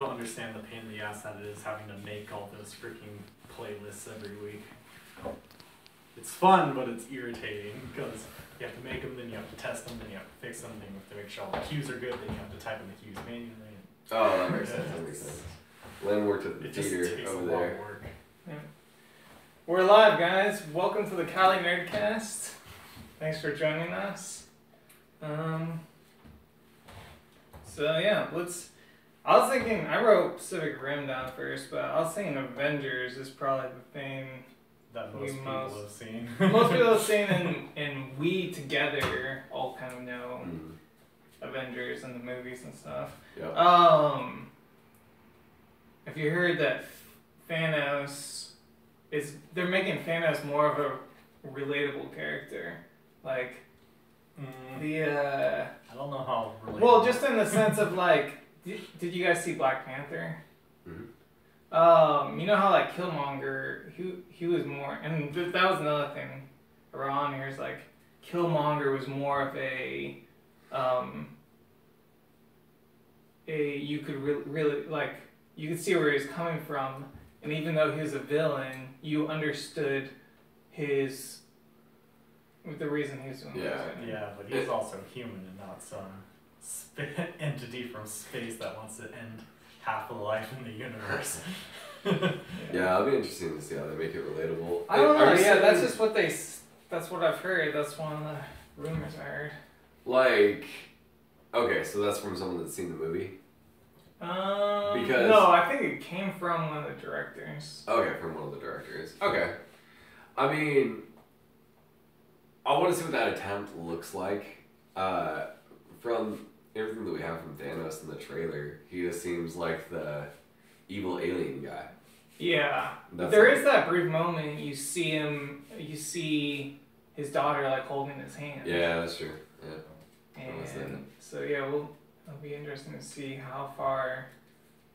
don't understand the pain in the ass that it is having to make all those freaking playlists every week. It's fun, but it's irritating because you have to make them, then you have to test them, then you have to fix them, then you have to make sure all the cues are good, then you have to type in the cues manually. Oh, that makes sense. That makes sense. Len worked at the theater over there. Yeah. We're live, guys. Welcome to the Cali Nerdcast. Thanks for joining us. So yeah, I was thinking, I wrote Pacific Rim down first, but I was thinking Avengers is probably the thing that most people have seen. Most people have seen, and we together all kind of know Avengers and the movies and stuff. Yep. If you heard that they're making Thanos more of a relatable character, like I don't know how relatable. Well, just in the sense of like, did you guys see Black Panther? Mm-hmm. You know how like Killmonger, he was more, and that was another thing around here is like Killmonger was more of a you could really like you could see where he's coming from, and even though he was a villain, you understood the reason he was doing it. Yeah, but he's also human and not some entity from space that wants to end half of life in the universe. Yeah, it'll be interesting to see how they make it relatable. I don't know. Yeah, that's just what that's what I've heard. That's one of the rumors I heard. Like, okay, so that's from someone that's seen the movie? Because no, I think it came from one of the directors. Okay, from one of the directors. Okay. I mean, I want to see what that attempt looks like. From everything that we have from Thanos in the trailer, he just seems like the evil alien guy. Yeah. There is that brief moment you see his daughter like holding his hand. Yeah, that's true. Yeah. And so yeah, it'll be interesting to see how far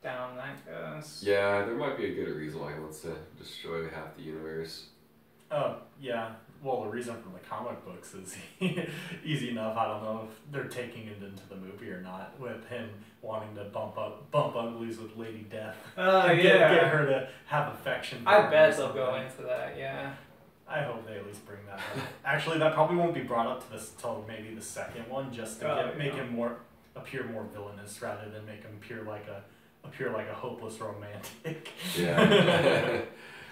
down that goes. Yeah, there might be a good reason why he wants to destroy half the universe. Oh, yeah. Well, the reason from the comic books is easy enough. I don't know if they're taking it into the movie or not, with him wanting to bump uglies with Lady Death. Get her to have affection. I bet they'll go into that, yeah. I hope they at least bring that up. Actually, that probably won't be brought up to this till maybe the second one, just to make him appear more villainous rather than make him appear like a hopeless romantic. Yeah.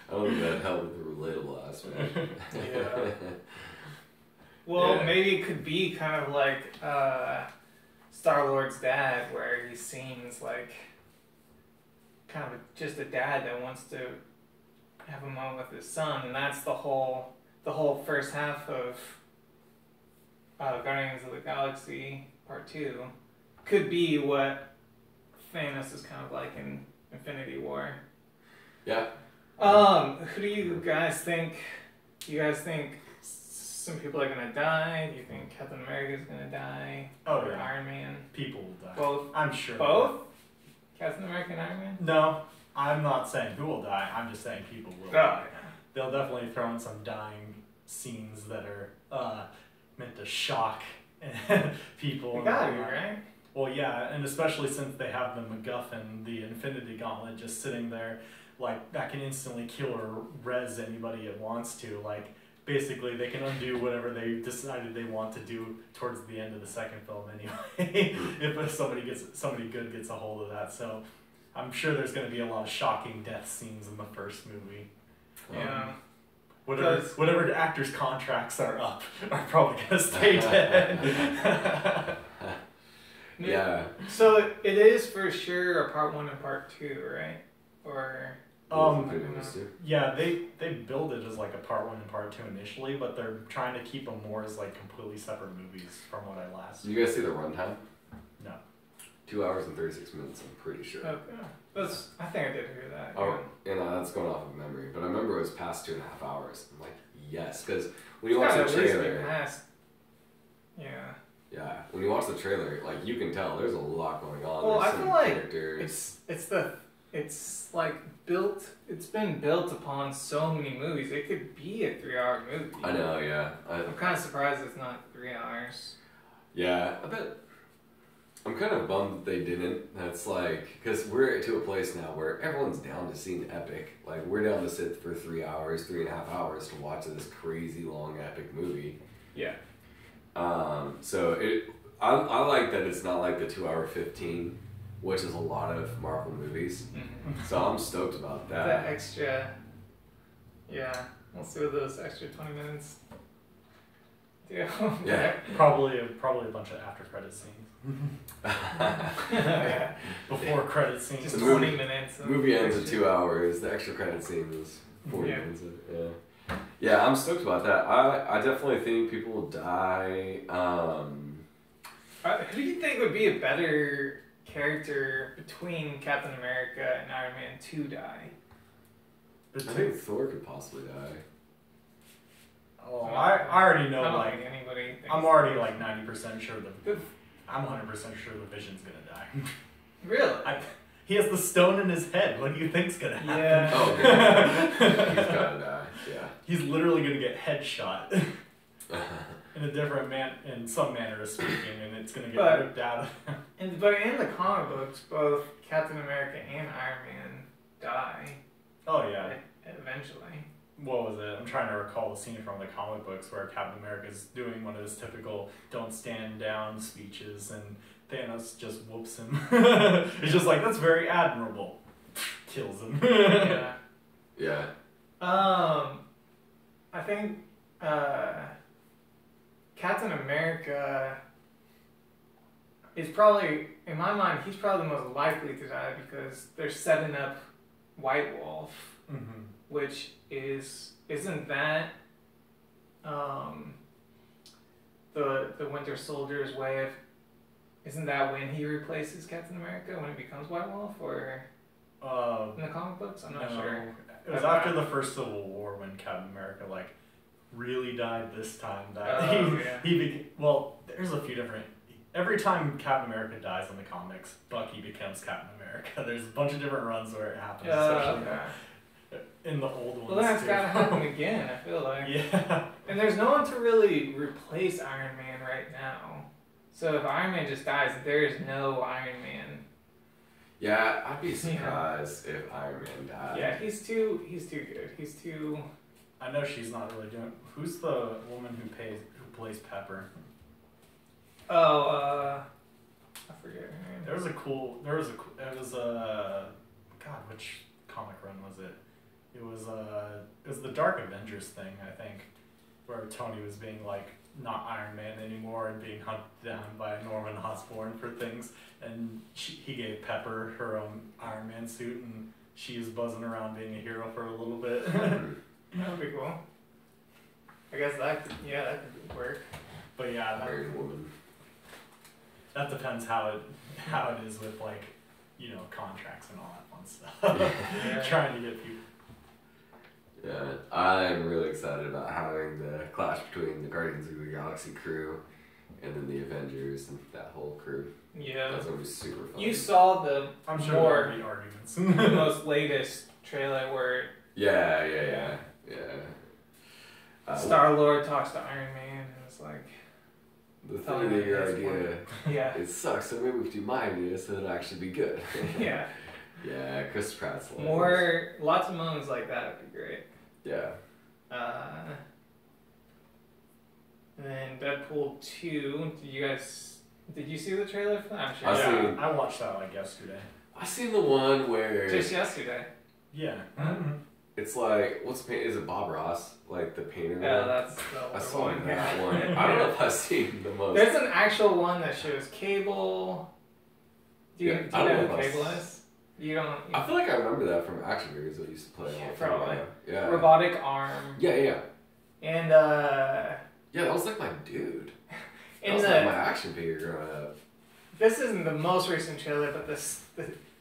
I don't think that helped with the relatable aspect. Yeah. Well, maybe it could be kind of like Star-Lord's dad, where he seems like kind of just a dad that wants to have a moment with his son, and that's the whole first half of Guardians of the Galaxy Part 2 could be what Thanos is kind of like in Infinity War. Yeah. Who do you guys think? Do you guys think some people are gonna die? Do you think Captain America's gonna die? Oh, or yeah. Iron Man? People will die. Both? I'm sure. Both? Captain America and Iron Man? No, I'm not saying who will die. I'm just saying people will die. They'll definitely throw in some dying scenes that are meant to shock people. You gotta be, right? Well, yeah, and especially since they have the MacGuffin, the Infinity Gauntlet, just sitting there. Like, that can instantly kill or res anybody it wants to. Like, basically, they can undo whatever they decided they want to do towards the end of the second film anyway, if somebody good gets a hold of that. So, I'm sure there's going to be a lot of shocking death scenes in the first movie. Yeah. Whatever actors' contracts are up are probably going to stay dead. Yeah. So, it is for sure a Part 1 and Part 2, right? Or... yeah, they build it as like a Part 1 and Part 2 initially, but they're trying to keep them more as like completely separate movies from what I last. Did you guys see the runtime? No. 2 hours and 36 minutes, I'm pretty sure. Okay. I think I did hear that. Oh, and that's going off of memory, but I remember it was past 2.5 hours. I'm like, yes, because when you watch the trailer. Yeah, when you watch the trailer, like you can tell there's a lot going on. Well, there's I feel like it's like built. It's been built upon so many movies. It could be a 3-hour movie. I know, yeah. I'm kind of surprised it's not 3 hours. Yeah, I bet I'm kind of bummed that they didn't. That's like, because we're to a place now where everyone's down to see an epic. Like, we're down to sit for 3 hours, 3.5 hours to watch this crazy long epic movie. Yeah. So I like that it's not like the 2 hour 15, which is a lot of Marvel movies. Mm-hmm. So I'm stoked about that. That extra, yeah, we'll see what those extra 20 minutes do. Yeah. Probably a bunch of after credit scenes. Yeah. Before credit scenes. Just The 20 movie- minutes. The movie ends at 2 hours. The extra credit scene is 40 Yeah. minutes. Yeah, I'm stoked about that. I definitely think people will die. Who do you think would be a better character between Captain America and Iron Man to die? I think Thor could possibly die. Oh, I already know, I don't like, think anybody thinks I'm already like 90% sure I'm 100% sure the Vision's gonna die. Really? He has the stone in his head. What do you think's gonna happen? Yeah. Oh, okay. He's gotta die. Yeah. He's literally gonna get headshot in a different in some manner of speaking, and it's gonna get ripped out. But in the comic books, both Captain America and Iron Man die. Oh yeah. Eventually. What was it? I'm trying to recall the scene from the comic books where Captain America's doing one of his typical "don't stand down" speeches, and Thanos just whoops him. It's just like, that's very admirable. Kills him. Yeah. Yeah. I think Captain America is probably, in my mind, he's probably the most likely to die because they're setting up White Wolf, Mm-hmm. which isn't that the Winter Soldier's way of, isn't that when he replaces Captain America, when he becomes White Wolf, or in the comic books? I'm not sure. It was after the first Civil War when Captain America like really died this time. That well, there's a few different. Every time Captain America dies in the comics, Bucky becomes Captain America. There's a bunch of different runs where it happens, especially in the old ones. Well, that's too. gotta happen again, I feel like. Yeah. And there's no one to really replace Iron Man right now. So if Iron Man just dies, there is no Iron Man. Yeah, I'd be surprised if Iron Man died. Yeah, he's too good. He's too. I know she's not really doing. Who's the woman who plays Pepper? Oh, I forget her name. It was God, which comic run was it? It was the Dark Avengers thing, I think, where Tony was being like not Iron Man anymore and being hunted down by Norman Osborn for things, and he gave Pepper her own Iron Man suit, and she was buzzing around being a hero for a little bit. That would be cool. I guess that could work. But yeah, Iron Woman. that depends how it is with, like, contracts and all that fun stuff. Yeah. Trying to get people. Yeah, I'm really excited about having the clash between the Guardians of the Galaxy crew and then the Avengers and that whole crew. Yeah. That's gonna be super fun. You saw the I'm sure there'll be arguments. the most latest trailer where Yeah. Star-Lord talks to Iron Man and it's like, The thing that your that's idea, yeah. it sucks, so maybe we have to do my idea so it'll actually be good. Yeah. Yeah, Chris Pratt's Lots of moments like that would be great. Yeah. And then Deadpool 2, did you see the trailer for that? I'm sure. I watched that like yesterday. I seen the one where Just yesterday. Yeah. Mm-hmm. it's like, is it Bob Ross? Like the painter? Yeah, that's the I older saw one. that one. I don't know if I've seen the most. There's an actual one that shows Cable. Do you I know don't who know. Cable is? You don't. I feel like I remember that from action figures that used to play. Yeah, all the time. probably. Yeah. Robotic arm. Yeah. And Yeah, that was like my dude. That in was the like my action figure growing up. this isn't the most recent trailer, but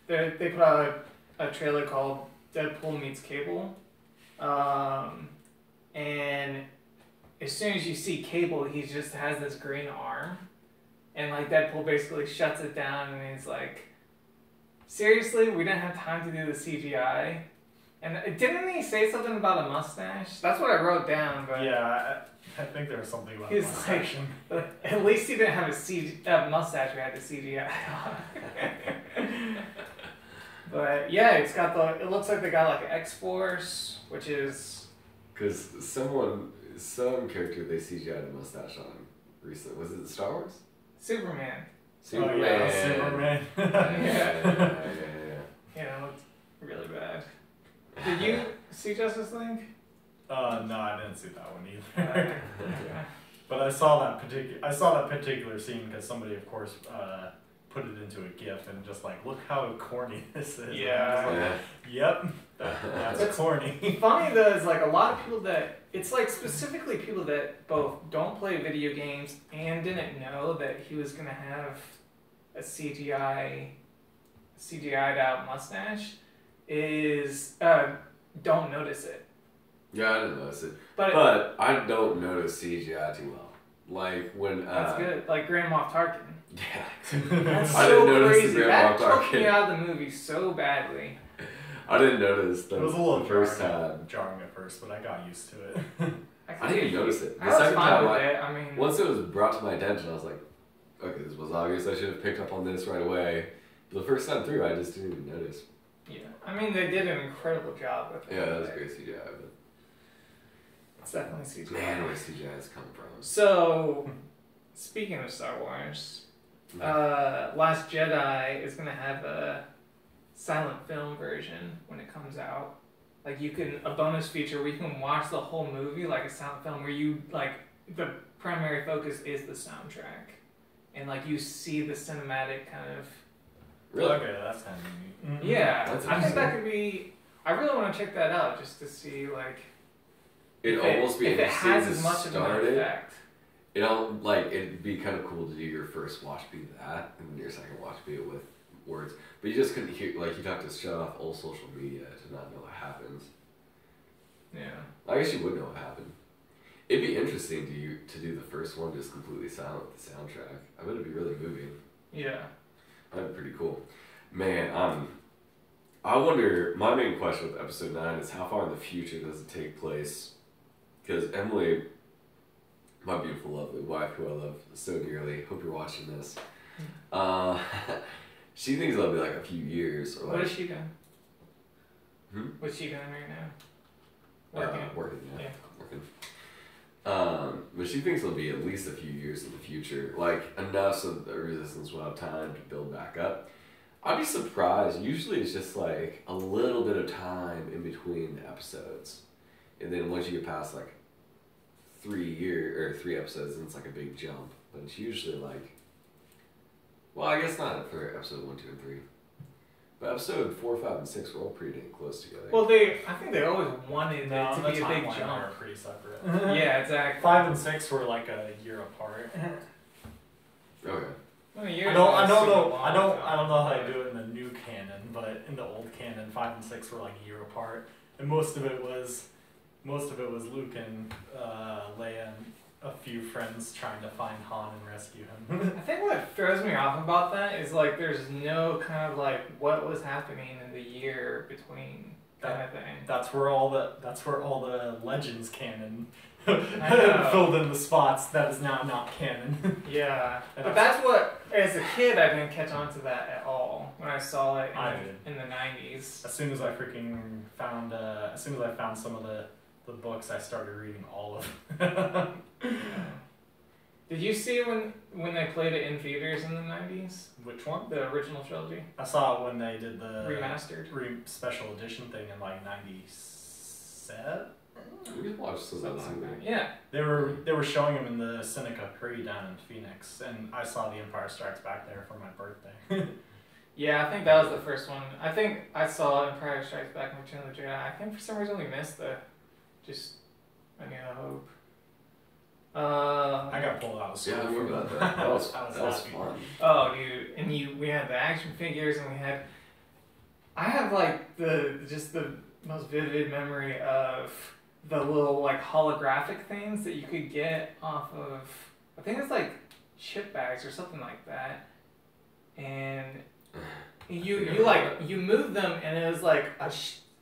they put out a trailer called Deadpool Meets Cable, and as soon as you see Cable, he just has this green arm, and like Deadpool basically shuts it down, and he's like, "Seriously, we didn't have time to do the CGI. And didn't he say something about a mustache? That's what I wrote down. But Yeah, I think there was something about he's mustache. at least he didn't have a mustache. We had the CGI on. But yeah, it's got the. It looks like they got like an X-Force, which is. Because some character they CGI'd a mustache on recently. Was it Star Wars? Superman. Oh yeah, Superman. Yeah. Yeah, it looked really bad. Did you see Justice League? No, I didn't see that one either. Yeah. But I saw that particular scene because somebody, of course, put it into a GIF and just like, look how corny this is. Yeah. And I was like, yep, that's corny. Funny though is like a lot of people that it's like specifically people that both don't play video games and didn't know that he was gonna have a CGI'd out mustache is don't notice it. Yeah, I didn't notice it. But I don't notice CGI too well. Like when that's good. Like Grand Moff Tarkin. Yeah. That's I so didn't notice crazy. the That Grand took Moff me Tarkin. out of the movie so badly. I didn't notice It was a little the first time. jarring at first, but I got used to it. I didn't even notice it. I The was second fine time, with it. I mean, once it was brought to my attention, I was like, okay, this was obvious. I should have picked up on this right away. But the first time through, I just didn't even notice. yeah. I mean, they did an incredible job with it. Yeah, that was great CGI. But It's definitely CGI. man, where CGI has come from. So, speaking of Star Wars, Last Jedi is gonna have a silent film version when it comes out. Like a bonus feature where you can watch the whole movie like a silent film, where you like the primary focus is the soundtrack, and like you see the cinematic kind of. Really? Okay, that's kind of neat. Yeah, That's I think that interesting. could be. I really want to check that out just to see like. It'd if almost be if it interesting has to as much of start an it. effect. It'd be kind of cool to do your first watch be that, and then your second watch be with words. But you just couldn't hear, like, you'd have to shut off all social media to not know what happens. Yeah. I guess you would know what happened. It'd be interesting to do the first one just completely silent with the soundtrack. I bet it'd be really moving. Yeah. That'd be pretty cool. Man, I wonder, my main question with episode 9 is how far in the future does it take place? Because Emily, my beautiful, lovely wife, who I love so dearly, hope you're watching this, she thinks it'll be like a few years. Or like, What is she doing? Hmm? What's she doing right now? Working, yeah. Yeah. Working. But she thinks it'll be at least a few years in the future, like enough so that the resistance will have time to build back up. I'd be surprised. Usually it's just like a little bit of time in between the episodes. And then once you get past like 3 episodes, then it's like a big jump. But it's usually like, well, I guess not for episode 1, 2, and 3. But episode 4, 5, and 6 were all pretty dang close together. Well, I think they always wanted it No, to the be a big timeline jump. are pretty separate. Yeah, exactly. 5 and 6 were like a year apart. Okay. Well, a I year don't is know. a super long I don't film, know how they but- do it in the new canon, but in the old canon, 5 and 6 were like a year apart, and most of it was Luke and Leia and a few friends trying to find Han and rescue him. I think what throws me off about that is like there's no kind of like what was happening in the year between kind of thing. That's where all the Legends canon know. filled in the spots that is now not canon. Yeah, And but I- that's what as a kid I didn't catch on to that at all when I saw it I did. in the 90s. As soon as I found some of the books, I started reading all of them. Did you see when they played it in theaters in the 90s? Which one? The original trilogy? I saw it when they did the Remastered? special edition thing in like '97. We could watch some of Something this like movie. that. Yeah. They were showing them in the Seneca Prairie down in Phoenix, and I saw The Empire Strikes Back there for my birthday. Yeah, I think that was the first one. I think I saw Empire Strikes Back and Return of the Jedi. I think for some reason we missed just A New Hope. I got pulled out of school. Yeah, I for remember that. That was I was happy. fun. Oh, dude, and we had the action figures, and I have like the most vivid memory of the little like holographic things that you could get off of. I think it's like chip bags or something like that, and you move them, and it was like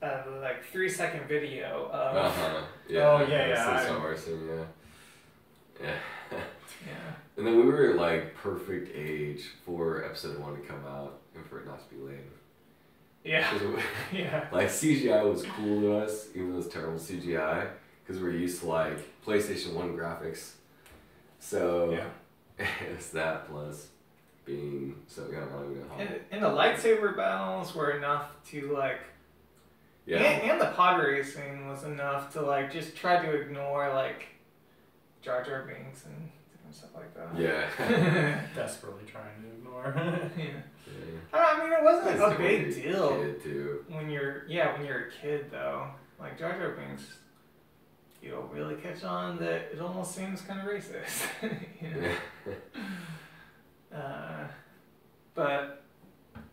like 3-second video of. Yeah. Oh, yeah, yeah. Yeah. Yeah. And then we were like perfect age for episode 1 to come out and for it not to be lame. Yeah. Yeah. Like CGI was cool to us, even though it's terrible CGI, because we're used to like PlayStation 1 graphics. So Yeah. it's that plus being so young. And the lightsaber battles were enough to like. Yeah. And the pod racing was enough to like just try to ignore like Jar Jar Binks and different stuff like that. Yeah. Desperately trying to ignore. Yeah. I mean, it wasn't a big deal Kid too. when you're a kid though. Like Jar Jar Binks, you don't really catch on that it almost seems kind of racist. You know? But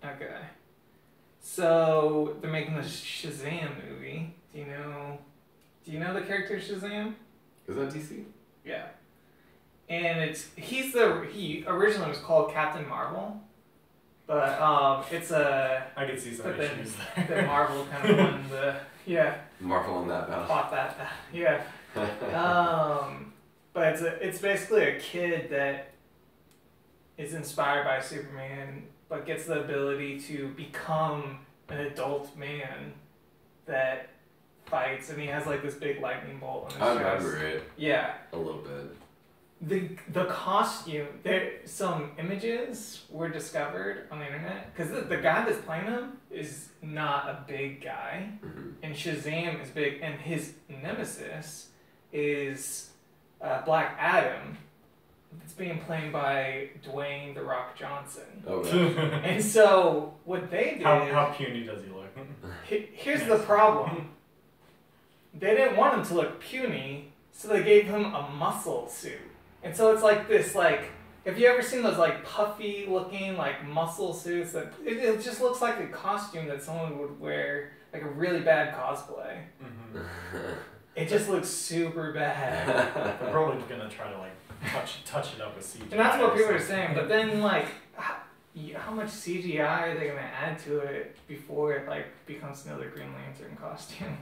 okay. So they're making the Shazam movie. Do you know the character Shazam? Is that DC? Yeah. And he originally was called Captain Marvel. But it's a I could see some but issues then there. Marvel kind of won the Marvel on that battle. fought that yeah. But it's basically a kid that is inspired by Superman, but gets the ability to become an adult man that fights, and he has like this big lightning bolt on his I chest. remember it Yeah. a little bit. The costume, some images were discovered on the internet because the guy that's playing him is not a big guy, and Shazam is big, and his nemesis is Black Adam. It's being played by Dwayne "The Rock" Johnson. Okay. And so what they did. How puny does he look? Here's the problem. They didn't want him to look puny, so they gave him a muscle suit. And so it's like this, like, have you ever seen those like puffy looking like muscle suits that it just looks like a costume that someone would wear, like a really bad cosplay. It just looks super bad. They're probably gonna try to like touch it up with CGI. And that's what people are saying. But then like, how much CGI are they gonna add to it before it like becomes another Green Lantern costume?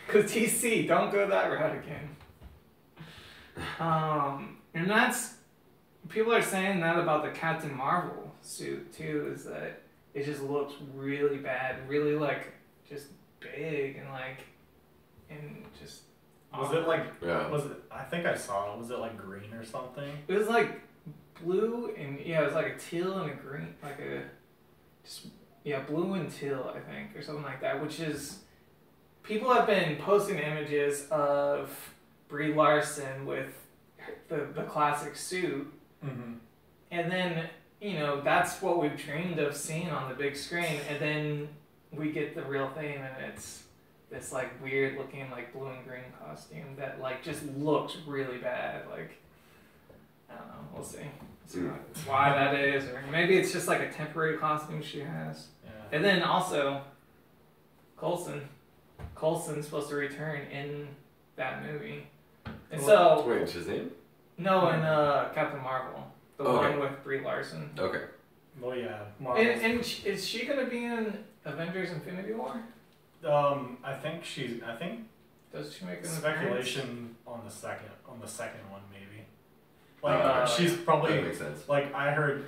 Because DC, don't go that route again. And that's people are saying that about the Captain Marvel suit too, is that it just looks really bad, really like just big and just. Was it like? Yeah. Was it? I think I saw it. Was it like green or something? It was like blue and it was like a teal and a green, like a just blue and teal, I think, or something like that. Which is people have been posting images of Brie Larson with the classic suit, and then that's what we've dreamed of seeing on the big screen, and then we get the real thing, and it's this like weird looking like blue and green costume that like just looks really bad. Like I don't know, we'll see why that is, or maybe it's just like a temporary costume she has. Yeah. And then also Coulson's supposed to return in that movie. And so Wait, Shazam? no, in Captain Marvel, the one with Brie Larson. Okay. Well, yeah. And is she gonna be in Avengers: Infinity War? I think Does she make an speculation on the second one maybe. Like she's probably that makes sense. like I heard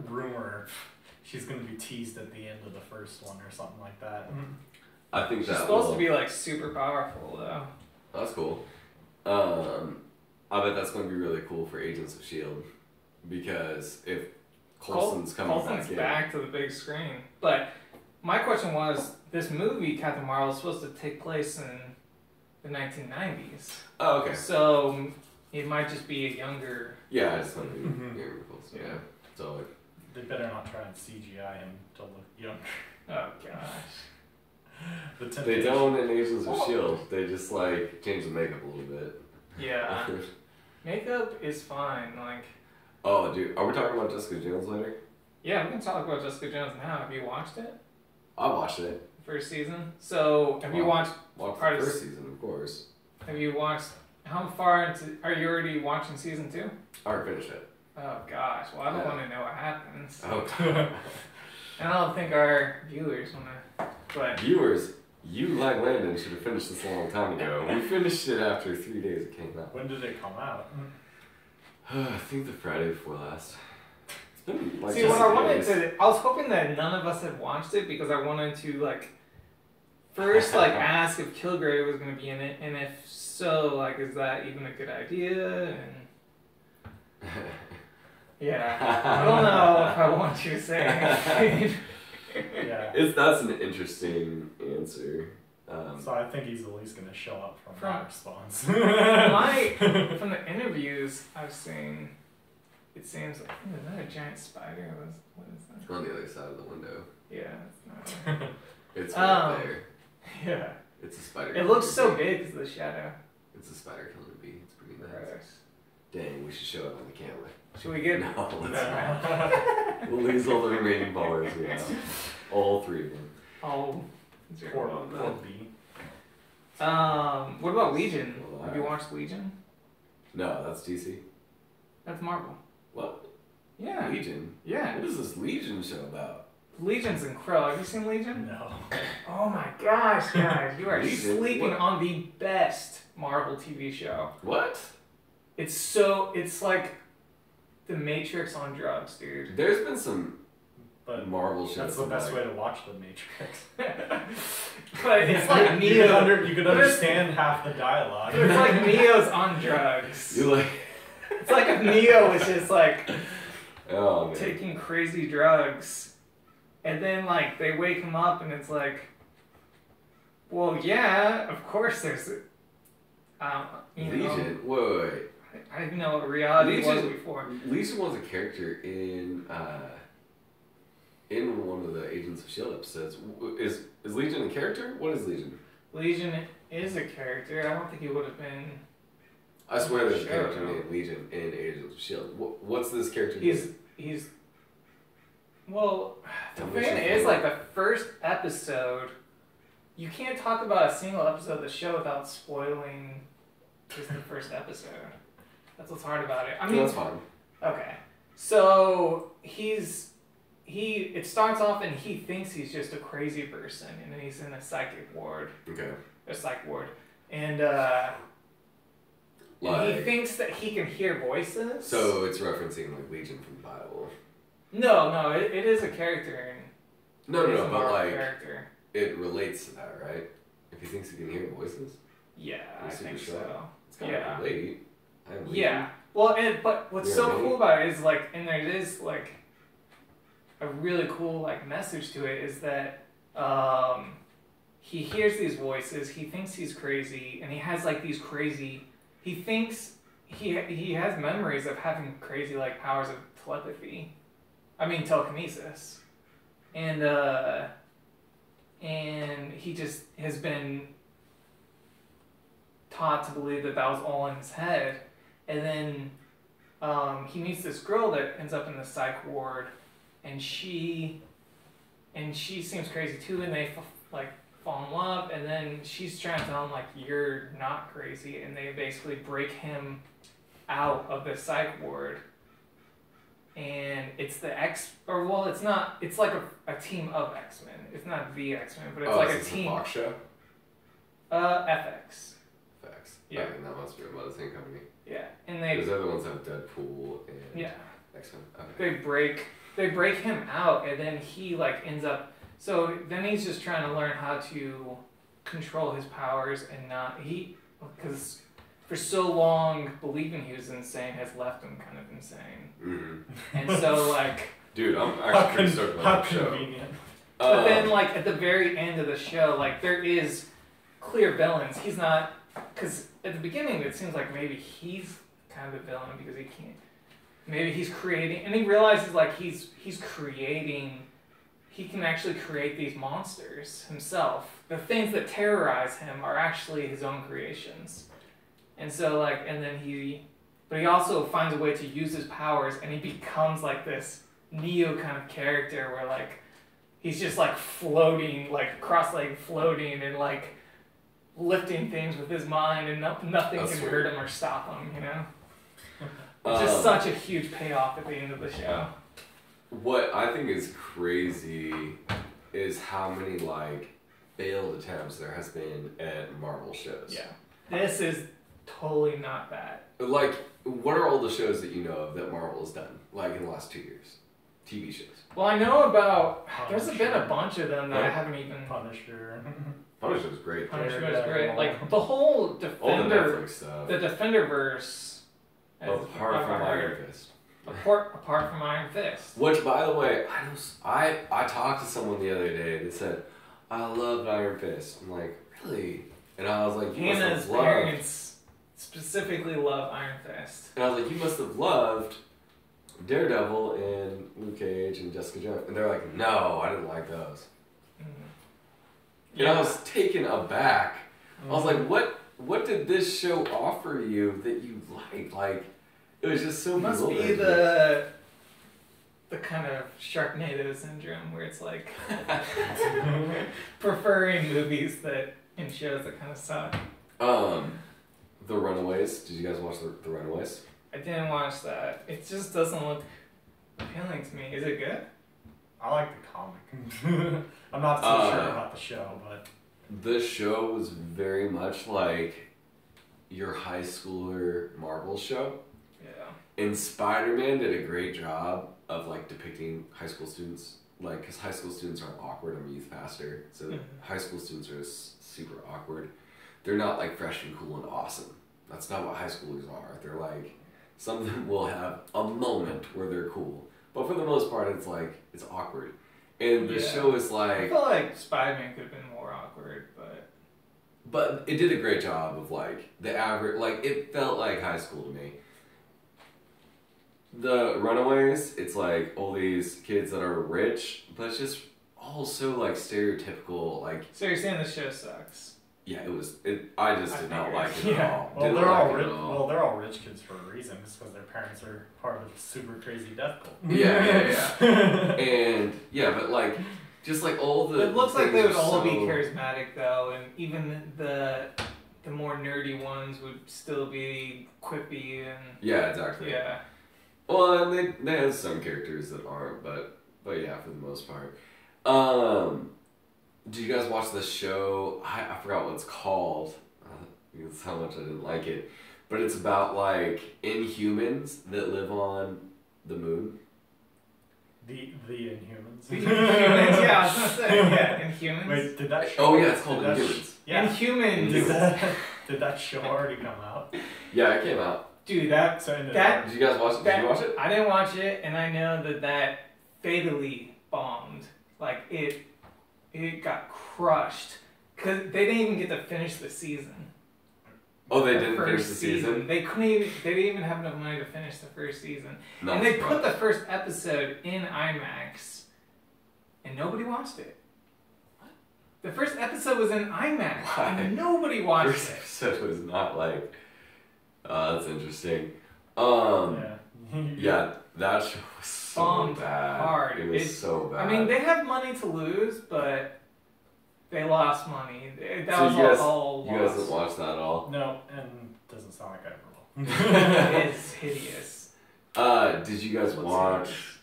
rumor she's gonna be teased at the end of the first one or something like that. I think She's supposed to be like super powerful though. That's cool. I bet that's going to be really cool for Agents of S.H.I.E.L.D. because if Coulson's coming back to the big screen. But my question was, this movie, Captain Marvel, is supposed to take place in the 1990s. Oh, okay. So it might just be a younger... Yeah, I just want to be younger Coulson. Yeah, totally. They better not try and CGI him to look young. Oh, gosh. They don't in Agents of S.H.I.E.L.D. They just like change the makeup a little bit. Yeah. Makeup is fine, like... Oh, dude, are we talking about Jessica Jones later? Yeah, we can talk about Jessica Jones now. Have you watched it? I watched it. First season? So, have you watched... Watched part the of first season, of course. Have you watched... How far into... Are you already watching season 2? I already finished it. Oh, gosh. Well, I don't want to know what happens. Oh, And I don't think our viewers wanna. But Viewers, you like Landon should have finished this a long time ago. We finished it after 3 days it came out. When did it come out? I think the Friday before last. It's been like see, just what I a wanted days. to, I was hoping that none of us had watched it because I wanted to like first like ask if Kilgrave was gonna be in it, and if so, like, is that even a good idea? And yeah, I don't know if I want you to say anything. Yeah. That's an interesting answer. So I think he's at least going to show up from that response. From the interviews I've seen, it seems like, is that a giant spider? What is that? On the other side of the window. Yeah, it's not. It's right there. Yeah. It's a spider. It looks so big because of the shadow. It's a spider killing a bee. It's pretty nice. Gross. Dang, we should show it on the camera. Should we get? No, let's not. We'll lose all the remaining bars we have. All 3 of them. Oh. Poor bee. What about Legion? Have you watched Legion? No, that's DC. That's Marvel. What? Yeah. Legion? Yeah. What is this Legion show about? Legion's incredible. Have you seen Legion? No. Oh my gosh, guys. You are Legion? sleeping What? on the best Marvel TV show. What? It's like The Matrix on drugs, dude. There's been some But Marvel shows. that's the best like- way to watch The Matrix. But it's like Neo. You could understand half the dialogue. It's like Neo's on drugs. You like? It's like if Neo was just like Oh man. taking crazy drugs, and then like they wake him up and it's like, well, yeah, of course there's, you know, Legion. Wait. I didn't know what reality was Legion- before. Legion was a character in one of the Agents of Shield episodes. Is Legion a character? What is Legion? Legion is a character. I don't think he would have been. I swear there's a Sure. character named Legion in Agents of Shield. What's this character? He's. Well, the Tell me thing something. is, like the first episode, you can't talk about a single episode of the show without spoiling just the first episode. That's what's hard about it. I mean, that's fine. okay. So it starts off and he thinks he's just a crazy person, and then he's in a psychic ward, Okay. a psych ward, and Like, he thinks that he can hear voices. so it's referencing like Legion from the Bible. No, it is a character. No, It is a but Marvel like character. it relates to that, right? If he thinks he can hear voices, Yeah, I Super think sure. so. it's kind Yeah. of relate. I'm Legion. Yeah. Well, but what's Yeah, so maybe. cool about it is like, and there is like a really cool like message to it is that he hears these voices, he thinks he's crazy, and he has like these crazy. He thinks he has memories of having crazy like powers of telepathy. I mean telekinesis, and he just has been taught to believe that that was all in his head, and then he meets this girl that ends up in the psych ward, and she seems crazy too, and they like fall in love, and then she's trying to tell him like you're not crazy, and they basically break him out of the psych ward, and it's the it's not, it's like a team of X-Men. It's not the X-Men, but it's like a is this team. Fox show. FX. Facts. Yeah. Okay, that must be about the same company. Yeah, and Because the other ones have Deadpool and yeah. X-Men. Okay. They break him out, and then he like ends up. So then he's just trying to learn how to control his powers and not because for so long believing he was insane has left him kind of insane, Mm-hmm. and so like. Dude, I'm actually pretty stoked How about the show. convenient. But then like at the very end of the show, like there is clear villains. He's not, because at the beginning it seems like maybe he's kind of a villain because he can't. Maybe he's creating, and he realizes like he's creating. He can actually create these monsters himself. The things that terrorize him are actually his own creations. And so like, and then but he also finds a way to use his powers, and he becomes like this Neo kind of character where like, he's just like floating, like cross-legged floating, and like lifting things with his mind, and nothing That's can sweet. hurt him or stop him, you know? It's just such a huge payoff at the end of the show. What I think is crazy is how many like failed attempts there has been at Marvel shows. Yeah. This is totally not that. Like, what are all the shows that you know of that Marvel has done, like in the last 2 years? TV shows. Well, I know about. There's Punisher. been a bunch of them that I haven't even. Punisher. Punisher was great. Punisher was great. Like the whole All the Defender, Netflix stuff. the Defenderverse. Apart from Iron Fist. Apart from Iron Fist. Which, by the way, I talked to someone the other day that said, I loved Iron Fist. I'm like, really? And I was like, you must Hannah's have loved. parents specifically love Iron Fist. And I was like, you must have loved Daredevil and Luke Cage and Jessica Jones. And they're like, no, I didn't like those. Mm-hmm. And I was taken aback. I was like, what did this show offer you that you liked? Like, it was just so Must be bewildering. the kind of Sharknado syndrome where it's like preferring movies that and shows that kind of suck. The Runaways. Did you guys watch the Runaways? I didn't watch that. It just doesn't look appealing to me. Is it good? I like the comic. I'm not so sure about the show, but The show was very much like your high schooler Marvel show. Yeah. And Spider-Man did a great job of like depicting high school students, like because high school students are awkward. I'm a youth pastor, so high school students are super awkward. They're not like fresh and cool and awesome. That's not what high schoolers are. They're like, some of them will have a moment where they're cool, but for the most part, it's like it's awkward. And the show is I like, feel like Spider-Man could have been more awkward, but it did a great job of like the average. Like it felt like high school to me. The Runaways, it's like all these kids that are rich, but it's just all so like stereotypical. Like, so you're saying the show sucks? yeah, it was. I just did not like it at all. Well, Didn't they're all like it rich. at all. Well, they're all rich kids for a reason, because their parents are part of a super crazy death cult. Yeah. And yeah, but like, just like all the. It looks like things they would are all be so- charismatic though, and even the more nerdy ones would still be quippy and Yeah, exactly. yeah. Well, and they have some characters that aren't, but yeah, for the most part. Did you guys watch the show? I forgot what it's called. That's how much I didn't like it. But it's about like Inhumans that live on the moon. The Inhumans. The Inhumans, yeah, I was gonna say, yeah, Inhumans. Wait, did that show? Oh yeah, it's called did that Inhumans. Yeah. Inhumans. Did that show already come out? Yeah, it came out. Dude, that So Did you guys watch it? Did you watch it? I didn't watch it, and I know that fatally bombed. Like it got crushed because they didn't even get to finish the season. Oh, they The didn't finish first the season? They couldn't even. They didn't even have enough money to finish the first season. Not And they put surprised. the first episode in IMAX, and nobody watched it. The first episode was in IMAX, Why? and nobody watched First it. episode was not like. That's interesting. Yeah, that show was so Bombed bad. hard. It was It's- so bad. I mean, they have money to lose, but they lost money. That So was you guys- all You guys lost. didn't watch that at all? No, and doesn't sound like I ever will. It's hideous. Did you guys What's watch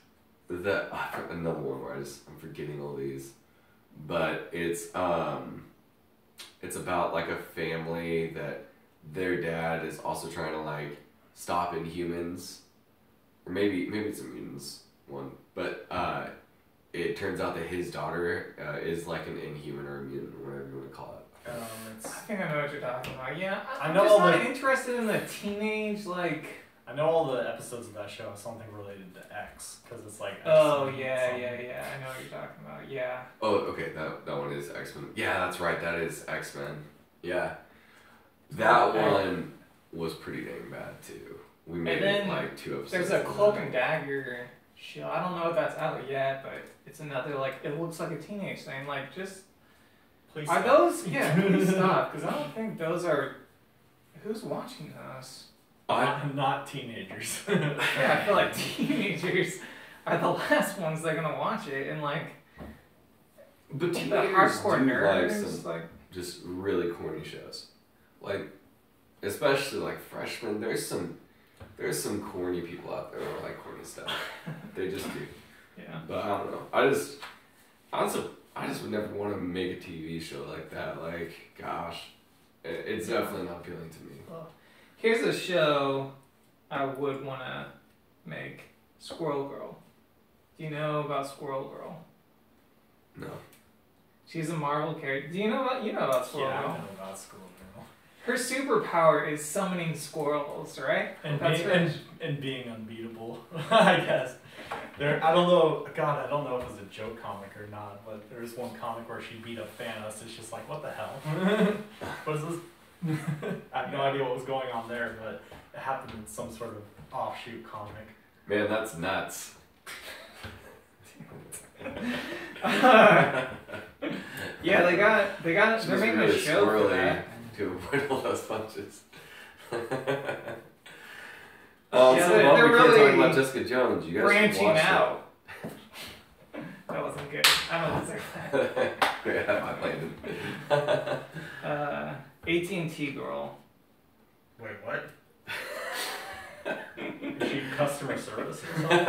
hideous? another one where I'm forgetting all these, but it's about like a family that their dad is also trying to like stop Inhumans, or maybe it's a mutants one, but it turns out that his daughter is like an Inhuman or a mutant, or whatever you want to call it. It's, I think I know what you're talking about. Yeah, I I'm know just all not the- interested in the teenage like. I know all the episodes of that show have something related to X, because it's like. Oh X-Men yeah. something. I know what you're talking about. Yeah. Oh, okay, that one is X-Men. Yeah, that's right, that is X-Men. Yeah. That one was pretty dang bad too. We made then like 2 episodes. There's a of Cloak that. and Dagger show. I don't know if that's out yet, but it's another like it looks like a teenage thing. Like just Please are stop. those? Yeah, please stop, because I don't think those are. Who's watching those? Not teenagers. Yeah, I feel like teenagers are the last ones that are gonna watch it, and like But the teenagers hardcore do like nerds, some like just really corny shows, like especially like freshmen. There's some corny people out there that like corny stuff. They just do. Yeah. But I don't know. I just would never want to make a TV show like that. Like, gosh, it's definitely not appealing to me. Well, here's a show I would want to make. Squirrel Girl. Do you know about Squirrel Girl? No. She's a Marvel character. Do you know about Squirrel Yeah, I Girl? know about Squirrel Girl. Her superpower is summoning squirrels, right? And That's and being unbeatable, I guess. I don't know if it was a joke comic or not, but there was one comic where she beat up Thanos. It's just like, what the hell? What is this? I have no idea what was going on there, but it happened in some sort of offshoot comic. Man, that's nuts. Yeah, they're making a show for that. To avoid all those punches. Yeah, we they're can't really talk about Jessica Jones. You guys should branching watch out. That wasn't good. I don't think that. Yeah, I landed. AT&T girl. Wait, what? Is she customer service or something?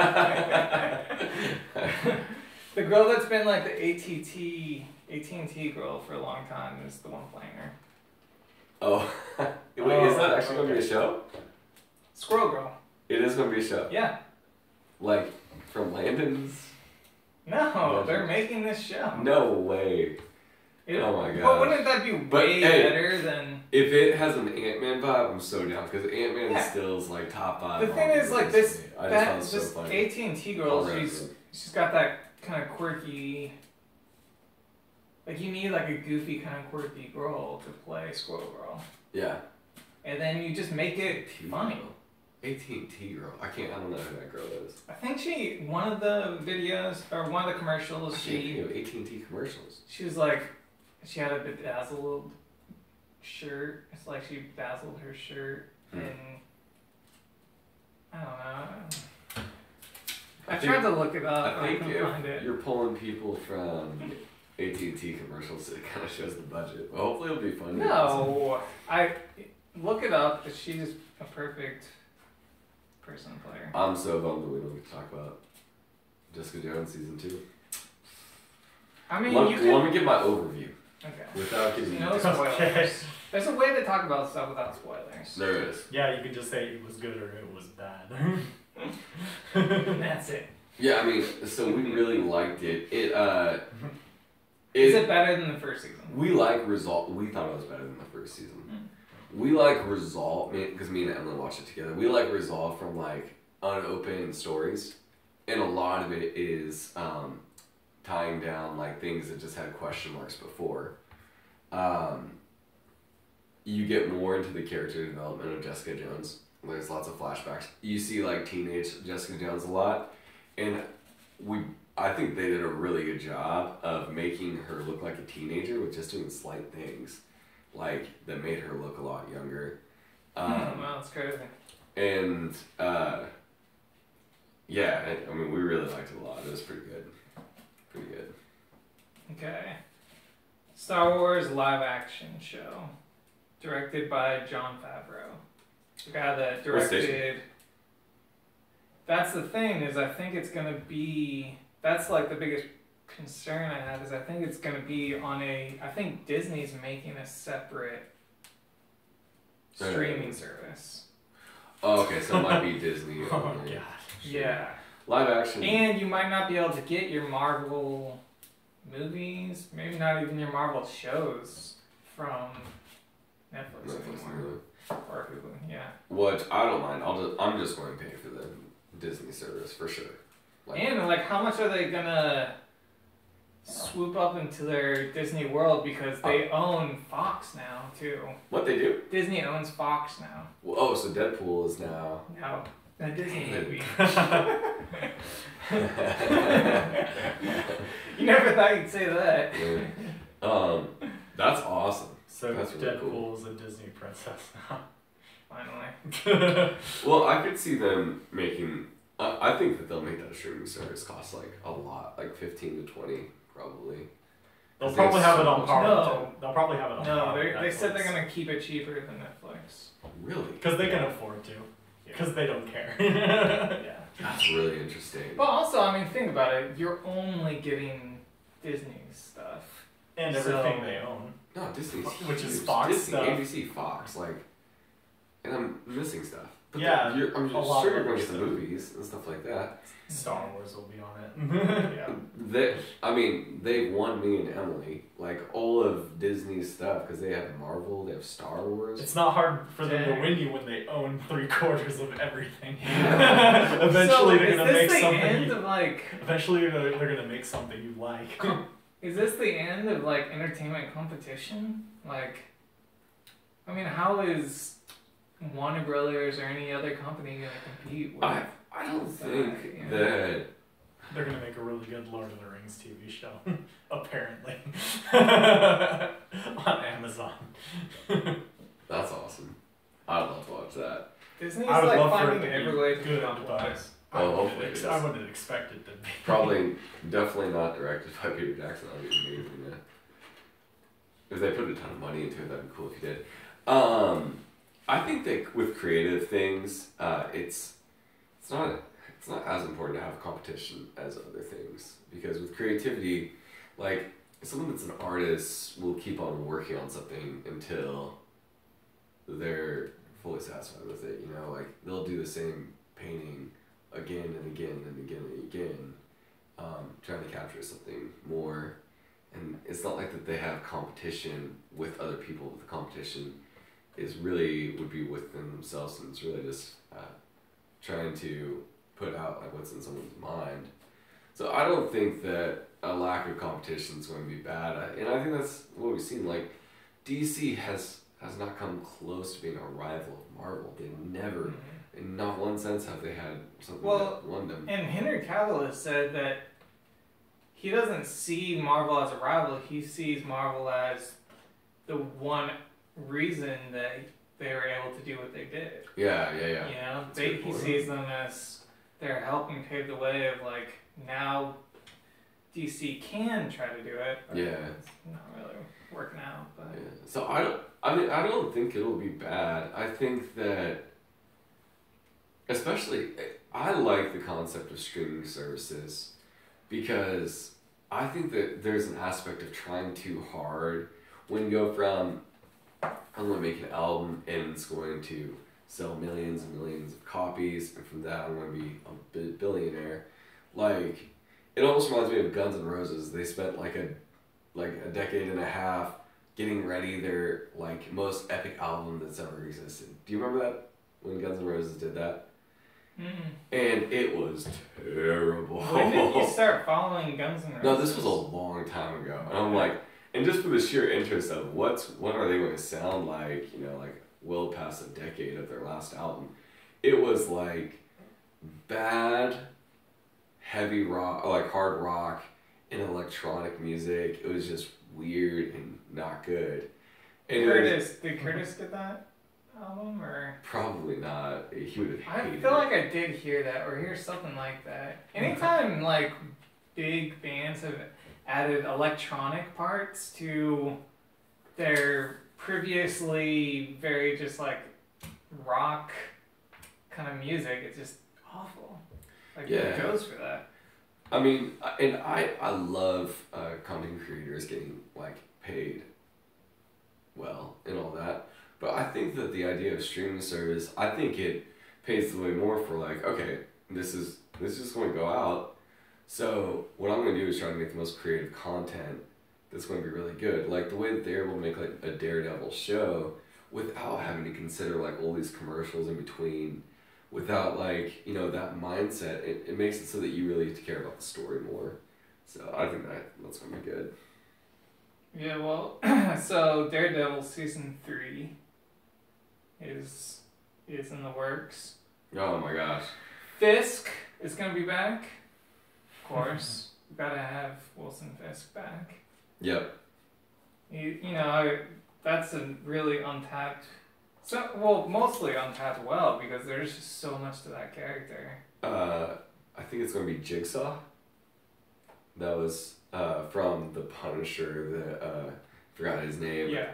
The girl that's been like the AT&T girl for a long time is the one playing her. Oh. Wait, is that actually going to be a show? Squirrel Girl. It is going to be a show? Yeah. Like, from Landon's? No, they're making this show. No way. Oh my god. Well, wouldn't that be way better than... If it has an Ant-Man vibe, I'm so down, because Ant-Man still is like top 5. The thing is, like, this so AT&T girl, she's got that kind of quirky... Like, you need, like, a goofy kind of quirky girl to play Squirrel Girl. Yeah. And then you just make it funny. AT&T girl. I don't know who that girl is. I think one of the videos, or one of the commercials, AT&T commercials. She was like, she had a bedazzled shirt. It's like she bedazzled her shirt, and I don't know. I tried to look it up. I think couldn't find it. You're pulling people from AT&T commercials, it kind of shows the budget. Well, hopefully it'll be fun. No, I look it up. But she's a perfect person to play her. I'm so bummed that we don't get to talk about Jessica Jones season 2. I mean, let me give my overview. Okay. Without giving no spoilers. Okay. There's a way to talk about stuff without spoilers. There is. Yeah, you could just say it was good or it was bad. That's it. Yeah, I mean, so we really liked it. Is it better than the first season? We like Resolve. We thought it was better than the first season. We like Resolve, because me and Emily watched it together. We like Resolve from like unopened stories, and a lot of it is tying down like things that just had question marks before. You get more into the character development of Jessica Jones. There's lots of flashbacks. You see like teenage Jessica Jones a lot, and I think they did a really good job of making her look like a teenager with just doing slight things, like that made her look a lot younger. Wow, that's crazy. And yeah, I mean, we really liked it a lot. It was pretty good. Pretty good. Okay. Star Wars live action show, directed by Jon Favreau, the guy that directed. That's the thing, is I think it's gonna be. That's like the biggest concern I have, is I think it's gonna be on a. I think Disney's making a separate streaming service. Oh, okay, so it might be Disney. Oh my god. Yeah. Live action. And you might not be able to get your Marvel movies, maybe not even your Marvel shows from Netflix anymore. Or Hulu, yeah. Which I don't mind. I'm just going to pay for the Disney service for sure. And like, how much are they gonna swoop up into their Disney World, because they own Fox now too. What they do? Disney owns Fox now. Well, oh, so Deadpool is now. No, a Disney movie. You never thought you'd say that. Yeah. That's awesome. So that's really Deadpool cool. is a Disney princess now. Finally. Well, I could see them making. I think that they'll make that streaming service cost like a lot, like 15 to 20, probably. They'll probably have it on Power. No. They'll probably have it on Power. No, they said they're gonna keep it cheaper than Netflix. Really? Because they can afford to. Because they don't care. Yeah. That's really interesting. But also, I mean, think about it. You're only getting Disney stuff. And everything they own. No, Disney's Which is huge. Fox Disney, stuff. ABC, Fox, like, and I'm missing stuff. But Yeah, I'm a lot sure of you're going to other get the stuff. movies and stuff like that. Star Wars will be on it. Yeah. I mean, they've won me and Emily, like, all of Disney's stuff, because they have Marvel, they have Star Wars. It's not hard for them to Dang. win you when they own 3/4 of everything. Yeah. Eventually, So, they're gonna make is this the something. end of like? Eventually, they're gonna make something you like. Is this the end of like entertainment competition? Like, I mean, how is Warner Brothers or any other company gonna compete with? I don't that, think yeah. that. They're gonna make a really good Lord of the Rings TV show, apparently, on Amazon. That's awesome. I'd love to watch that. Disney's I would like love for it finding to be every way to good, monopolize. Oh, hopefully it is. I wouldn't expect it to be. Probably, definitely not directed by Peter Jackson. That'd be amazing. Yeah. If they put a ton of money into it, that'd be cool if you did. I think that with creative things, it's not as important to have competition as other things, because with creativity, like someone that's an artist will keep on working on something until they're fully satisfied with it. You know, like they'll do the same painting again and again and again and again, trying to capture something more. And it's not like that they have competition with other people. The competition would be within themselves, and it's really just trying to put out like what's in someone's mind. So I don't think that a lack of competition is going to be bad, and I think that's what we've seen. Like DC has not come close to being a rival of Marvel. They never, in not one sense, have they had something that won them. And Henry Cavill has said that he doesn't see Marvel as a rival. He sees Marvel as the one reason that they were able to do what they did. Yeah. You know, he sees them as they're helping pave the way of like now DC can try to do it. But Yeah. it's not really working out. But Yeah. So I don't think it'll be bad. I think that, especially, I like the concept of streaming services, because I think that there's an aspect of trying too hard when you go from, I'm going to make an album and it's going to sell millions and millions of copies, and from that I'm going to be a billionaire. Like, it almost reminds me of Guns N' Roses. They spent like a decade and a half getting ready their like most epic album that's ever existed. Do you remember that, when Guns N' Roses did that? And it was terrible. When did you start following Guns N' Roses? No, this was a long time ago. And I'm like, and just for the sheer interest of what are they going to sound like, you know, like well past a decade of their last album. It was like bad, heavy rock, like hard rock and electronic music. It was just weird and not good. And did Curtis get that album or? Probably not. He would have I hated feel it. like I did hear that or hear something like that. Anytime like big bands have added electronic parts to their previously very just like rock kind of music, it's just awful. Like Yeah. who goes for that? I mean, and I love content creators getting like paid well and all that, but I think that the idea of streaming service, I think it pays the way more for like, okay, this is going to go out, so what I'm going to do is try to make the most creative content that's going to be really good. Like the way that they're able to make like a Daredevil show without having to consider like all these commercials in between, without like, you know, that mindset, it makes it so that you really have to care about the story more. So I think that's going to be good. Yeah, well, so Daredevil season 3 is in the works. Oh my gosh. Fisk is gonna be back, of course. Gotta have Wilson Fisk back. Yep. You know, that's a really untapped. Mostly untapped well, because there's just so much to that character. I think it's going to be Jigsaw. That was from The Punisher. Forgot his name. Yeah,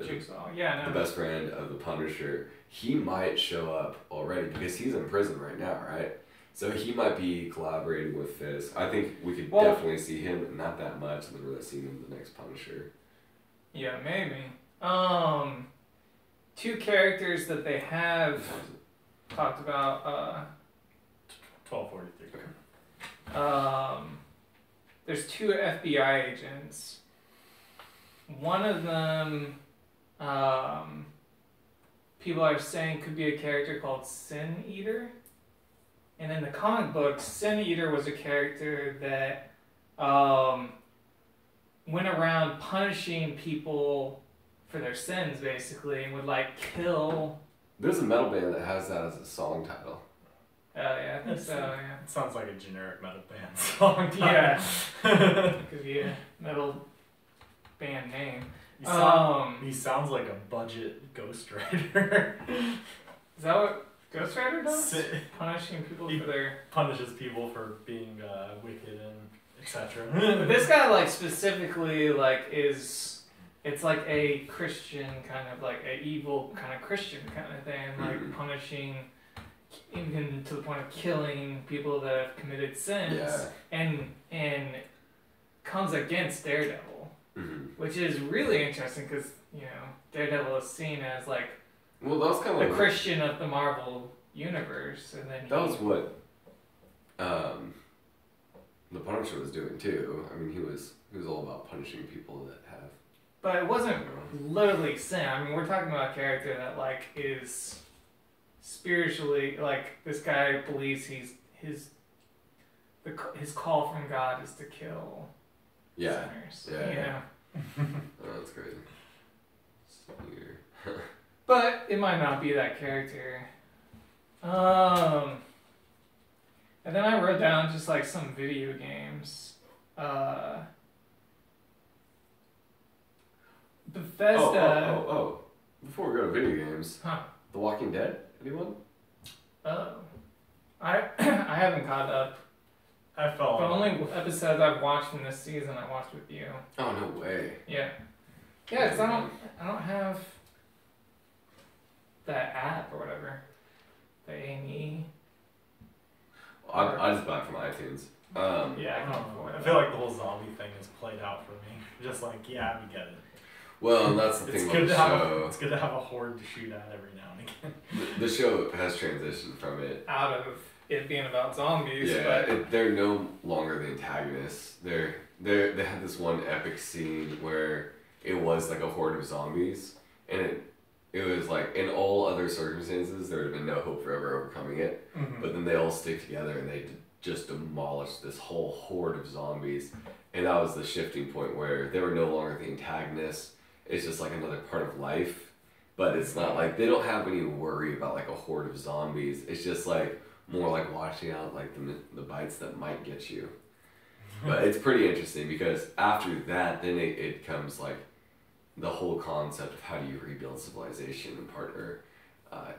Jigsaw. Yeah, no. The best friend of the Punisher. He might show up already because he's in prison right now, right? So he might be collaborating with Fisk. I think we could Well- definitely see him, not that much, and then really see him in the next Punisher. Yeah, maybe. Two characters that they have talked about. 1243. There's two FBI agents. One of them, people are saying could be a character called Sin Eater. And in the comic books, Sin Eater was a character that went around punishing people for their sins, basically, and would like kill. There's a metal band that has that as a song title. Oh yeah, I think so. Yeah. It sounds like a generic metal band song. Yeah. Could be a metal band name. He sounds like a budget Ghost Rider. Is that what Ghost Rider does? Punishing people He for their. punishes people for being wicked and etc. This guy like specifically like is. It's like a Christian kind of like a evil kind of Christian kind of thing, like punishing, even to the point of killing people that have committed sins, and comes against Daredevil, which is really interesting because Daredevil is seen as like that was kind of the Christian of the Marvel universe, and then that was what the Punisher was doing too. I mean, he was all about punishing people that have. But it wasn't literally sin. I mean, we're talking about a character that like is spiritually like this guy believes his call from God is to kill sinners. Yeah. Oh, that's crazy. But it might not be that character. And then I wrote down just like some video games. Bethesda. Oh. Before we go to video games, The Walking Dead, anyone? Oh. I haven't caught up. I fell. The only episodes I've watched in this season I watched with you. Oh, no way. Yeah. Yeah, because I don't have that app or whatever. The A&E. I just bought it from iTunes. Yeah, I can afford I it. feel like the whole zombie thing is played out for me. Just like, yeah, we get it. Well, and that's the thing about the show. It's good to have a horde to shoot at every now and again. The show has transitioned from it. Out of it being about zombies, but They're no longer the antagonists. They had this one epic scene where it was like a horde of zombies, and it was like in all other circumstances there would have been no hope for ever overcoming it. But then they all stick together and they just demolished this whole horde of zombies, and that was the shifting point where they were no longer the antagonists. It's just like another part of life, but it's not like they don't have any worry about like a horde of zombies. It's just like more like watching out like the bites that might get you. But it's pretty interesting because after that, then it comes like the whole concept of how do you rebuild civilization and partner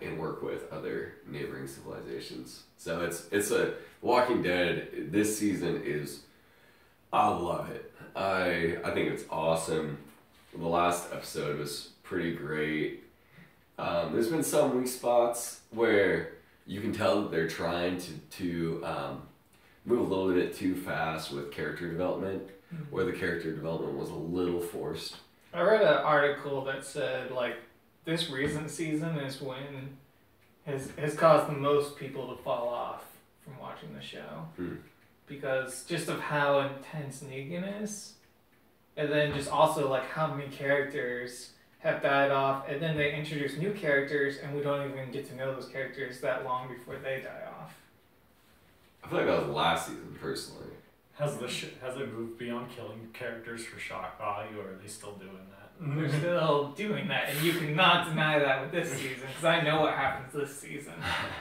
and work with other neighboring civilizations. So it's a Walking Dead. This season is, I love it. I think it's awesome. The last episode was pretty great. There's been some weak spots where you can tell that they're trying to move a little bit too fast with character development, where the character development was a little forced. I read an article that said like this recent season is when has caused the most people to fall off from watching the show because just of how intense Negan is. And then just also like how many characters have died off, and then they introduce new characters, and we don't even get to know those characters that long before they die off. I feel like that was last season, personally. Has it moved beyond killing characters for shock value, or are they still doing that? They're still doing that, and you cannot deny that with this season, because I know what happens this season.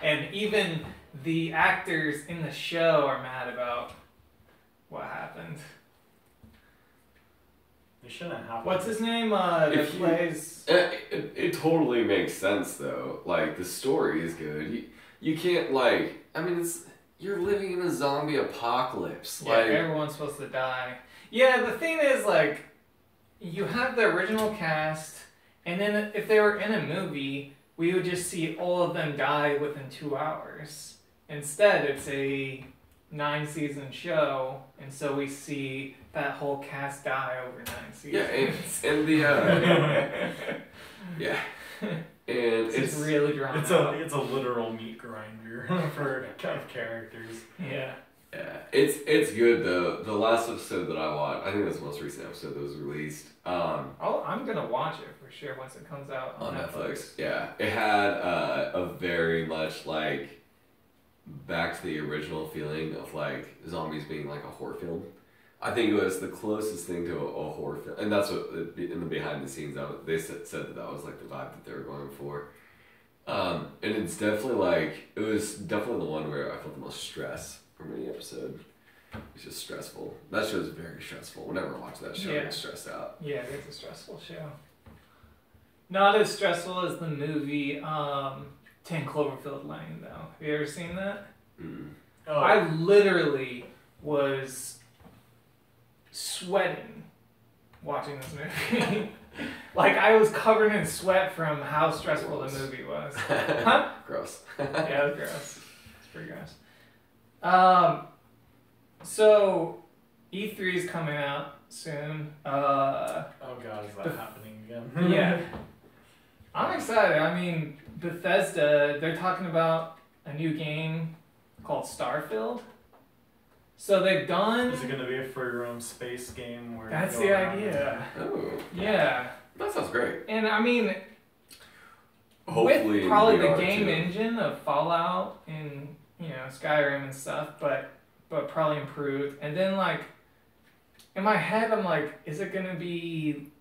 And even the actors in the show are mad about what happened. They shouldn't have. What's his name? That plays. It totally makes sense though. Like the story is good. You can't like. I mean, you're living in a zombie apocalypse. Yeah, like everyone's supposed to die. Yeah, the thing is like, you have the original cast, and then if they were in a movie, we would just see all of them die within 2 hours. Instead, it's a 9-season show, and so we see that whole cast die over 9 seasons. Yeah, and the yeah, and it's really drawn out. It's a literal meat grinder for kind of characters. Yeah. Yeah, it's good though. The last episode that I watched, I think that's the most recent episode that was released. I'm gonna watch it for sure once it comes out on Netflix. Yeah, it had a very much like back to the original feeling of like zombies being like a horror film. I think it was the closest thing to a horror film, and that's what in the behind the scenes they said that was like the vibe that they were going for. And it's definitely it was definitely the one where I felt the most stress from any episode. It's just stressful. That show is very stressful. Whenever I watch that show, I get stressed out. Yeah, it's a stressful show. Not as stressful as the movie 10 Cloverfield Lane, though. Have you ever seen that? Mm. Oh. I literally was sweating watching this movie. I was covered in sweat from how stressful the movie was. Huh? Gross. Yeah, it was gross. It's pretty gross. So E3 is coming out soon. Oh god, is that happening again? Yeah. I'm excited. I mean, Bethesda, they're talking about a new game called Starfield. So they've done... Is it going to be a for your own space game? Where That's the idea. Oh. Yeah. That sounds great. And I mean, Hopefully with probably the VR game too. engine of Fallout and, Skyrim and stuff, but probably improved. And then in my head, I'm like, is it going to be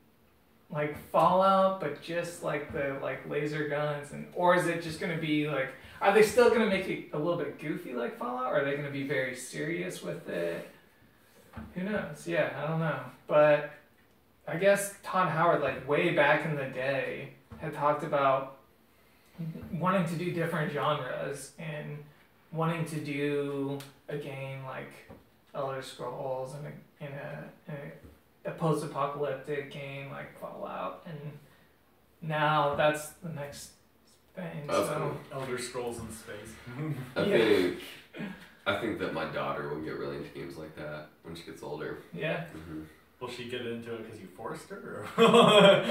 like Fallout, but just like the laser guns, or is it just going to be are they still going to make it a little bit goofy like Fallout, or are they going to be very serious with it? Who knows? Yeah, I don't know. But I guess Todd Howard, way back in the day, had talked about wanting to do different genres and wanting to do a game like Elder Scrolls and a post-apocalyptic game like Fallout, and now that's the next thing. That's so cool. Elder Scrolls in space. I think that my daughter will get really into games like that when she gets older. yeah, Mm-hmm. Will she get into it because you forced her? No.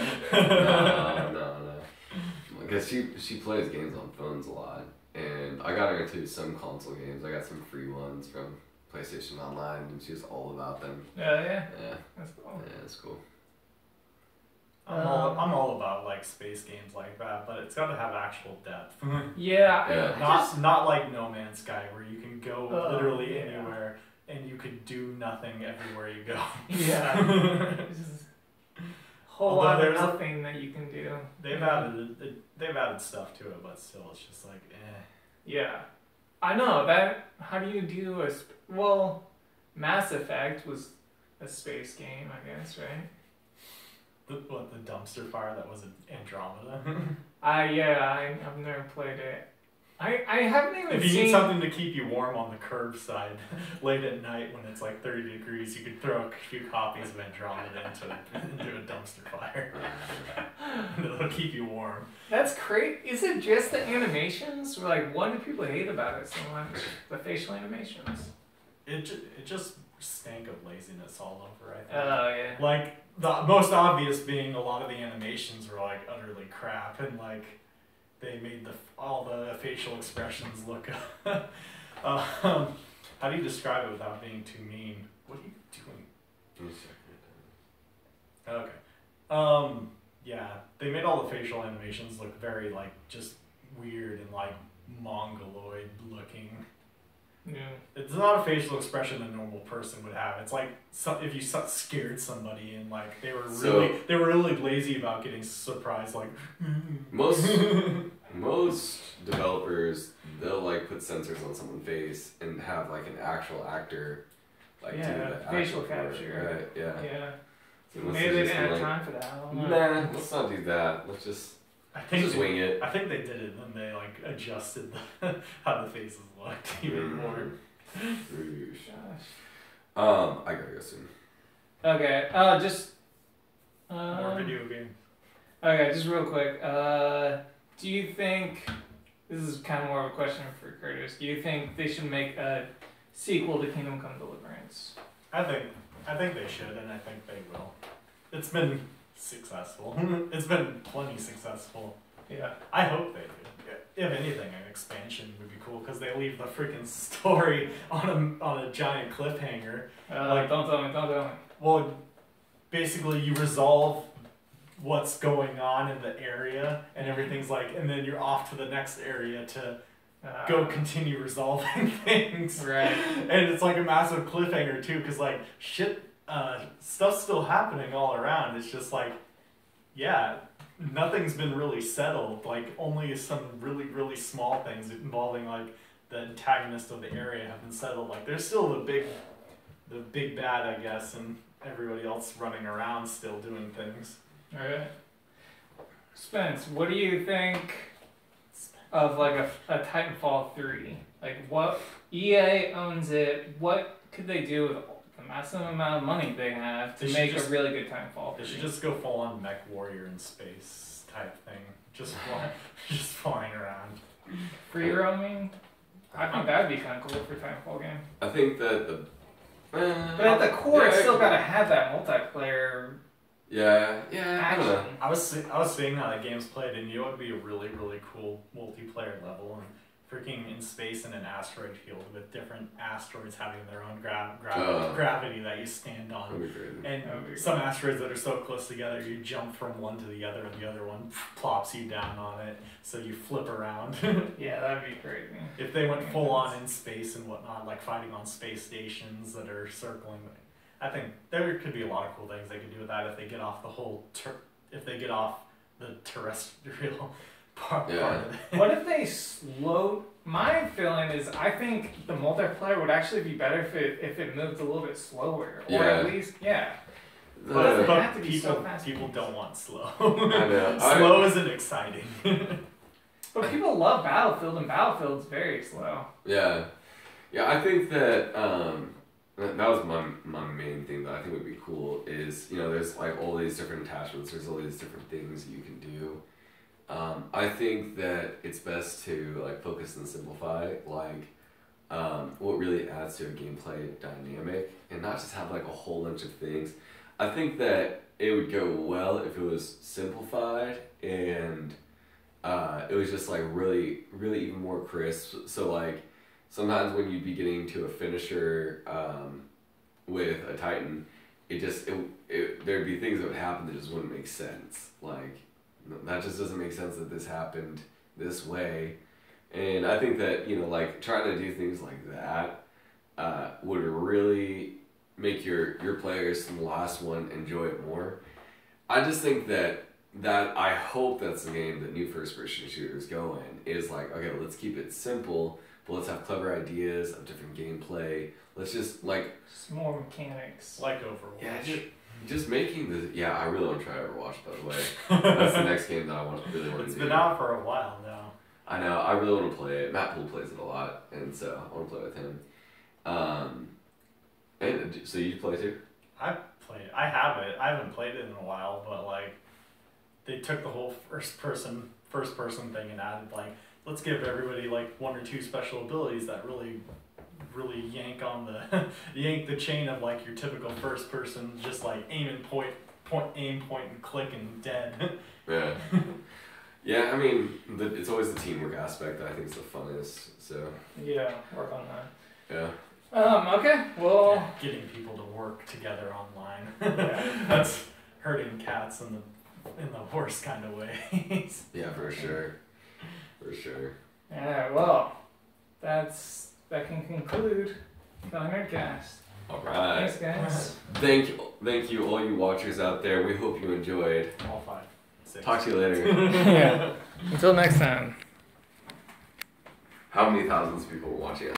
Because she plays games on phones a lot, and I got her into some console games. I got some free ones from PlayStation Online, and she's all about them. yeah, Yeah, that's cool. yeah, it's cool. I'm all about space games like that, but it's got to have actual depth. Yeah, Yeah. Not like No Man's Sky, where you can go literally yeah. anywhere and you could do nothing everywhere you go. Yeah. There's just a whole Although lot of there's nothing that you can do. They've added stuff to it, but still, it's just Yeah. I know that. How do you do Mass Effect was a space game, I guess, right? The dumpster fire that was Andromeda. I've never played it. I haven't even If you seen... need something to keep you warm on the curbside late at night when it's 30 degrees, you could throw a few copies of Andromeda into a dumpster fire. And it'll keep you warm. That's crazy. Is it just the animations? Or what do people hate about it so much? The facial animations. It just stank of laziness all over, I think. Oh, yeah. The most obvious being a lot of the animations were utterly crap, and they made all the facial expressions look. How do you describe it without being too mean? What are you doing? Okay. Yeah, they made all the facial animations look very just weird and mongoloid looking. Yeah. It's not a facial expression a normal person would have. It's if you scared somebody and they were really lazy about getting surprised. Most developers, they'll put sensors on someone's face and have an actual actor do the facial actual capture. Right? Yeah. Yeah. So Maybe they didn't have time for that. I don't know. Nah, let's not do that. Let's just wing it. I think they did it and they adjusted how the faces looked even more. Gosh. I gotta go soon. Okay. Just. More video games. Okay, just real quick. Do you think this is kind of more of a question for Curtis. Do you think they should make a sequel to Kingdom Come Deliverance? I think they should, and I think they will. It's been successful. It's been plenty successful. Yeah. I hope they do. If anything, an expansion would be cool because they leave the freaking story on a giant cliffhanger. Don't tell me. Well, basically, you resolve what's going on in the area, and everything's like, and then you're off to the next area to go continue resolving things. Right. And it's like a massive cliffhanger too, because like stuff's still happening all around. It's just like, yeah, nothing's been really settled. Like only some really, really small things involving like the antagonist of the area have been settled. Like there's still the big bad, I guess, and everybody else running around still doing things. Alright. Spence, what do you think of like a Titanfall 3? Like what EA owns it, what could they do with the massive amount of money they have to make a really good Titanfall 3? They should just go full on mech warrior in space type thing. Just flying around. Free roaming? I think that'd be kind of cool for a Titanfall game. I think that but at the core, it's still gotta have that multiplayer. Yeah, I don't know. I was seeing how the game's played, and you know it would be a really, really cool multiplayer level, and freaking in space in an asteroid field with different asteroids having their own gravity that you stand on. That'd be crazy. And some asteroids that are so close together, you jump from one to the other, and the other one plops you down on it, so you flip around. Yeah, that'd be crazy. If they went full on in space and whatnot, like fighting on space stations that are circling, I think there could be a lot of cool things they could do with that if they get off the whole if they get off the terrestrial part of it. What if they slowed? My feeling is I think the multiplayer would actually be better if it moved a little bit slower, or at least But people people don't want slow. I know. Slow isn't exciting. But people love Battlefield, and Battlefield's very slow. Yeah, I think that that was my main thing that I think would be cool is, you know, there's like all these different attachments, there's all these different things you can do. I think that it's best to like focus and simplify like what really adds to a gameplay dynamic, and not just have like a whole bunch of things. I think that it would go well if it was simplified and it was just like really, really even more crisp. So like sometimes when you'd be getting to a finisher with a Titan, there'd be things that would happen that just wouldn't make sense. Like, that just doesn't make sense that this happened this way. And I think that, you know, like trying to do things like that would really make your players from the last one enjoy it more. I just think that I hope that's the game that new first-person shooters go in, is like, okay, well, let's keep it simple, but let's have clever ideas of different gameplay. Let's just like... Just more mechanics. Like Overwatch. Yeah, just making the... Yeah, I really want to try Overwatch, by the way. That's the next game that I really want to do. It's been out for a while now. I know, I really want to play it. Matt Poole plays it a lot, and so I want to play with him. And so you play too? I have it. I haven't played it in a while, but like they took the whole first person thing and added like, let's give everybody like one or two special abilities that really yank on the yank the chain of like your typical first person, just like aim and point and click and dead. Yeah. Yeah, I mean, it's always the teamwork aspect that I think is the funnest. So yeah, work on that. Yeah. Okay, well... Yeah, getting people to work together online. Yeah. That's hurting cats in the worst kind of ways. Yeah, for sure. For sure. Yeah, well, that can conclude the Nerdcast. Alright. Thanks, guys. Thank you, all you watchers out there. We hope you enjoyed. All 5, 6. Talk to you later. Yeah. Until next time. How many thousands of people were watching?